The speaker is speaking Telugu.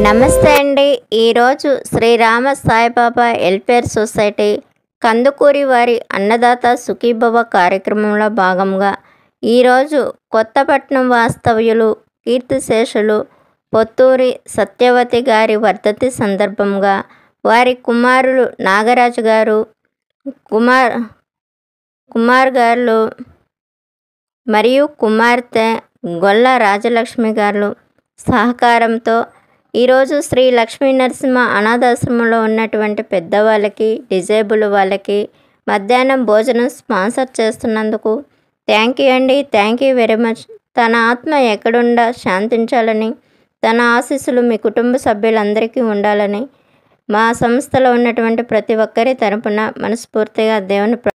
నమస్తే అండి. ఈరోజు శ్రీరామ సాయిబాబా వెల్ఫేర్ సొసైటీ కందుకూరి వారి అన్నదాత సుఖీభవ కార్యక్రమంలో భాగంగా ఈరోజు కొత్తపట్నం వాస్తవ్యులు కీర్తిశేషులు పొత్తూరి సత్యవతి గారి వర్ధంతి సందర్భంగా వారి కుమారులు నాగరాజు గారు, కుమార్ గారు మరియు కుమార్తె గొల్ల రాజలక్ష్మి గారు సహకారంతో ఈరోజు శ్రీ లక్ష్మీ నరసింహ అనాథాశ్రమంలో ఉన్నటువంటి పెద్దవాళ్ళకి, డిజేబుల్ వాళ్ళకి మధ్యాహ్నం భోజనం స్పాన్సర్ చేస్తున్నందుకు థ్యాంక్ యూ అండి. Thank you very much. తన ఆత్మ ఎక్కడుండా శాంతించాలని, తన ఆశీస్సులు మీ కుటుంబ సభ్యులందరికీ ఉండాలని మా సంస్థలో ఉన్నటువంటి ప్రతి ఒక్కరి తరపున మనస్ఫూర్తిగా దేవుని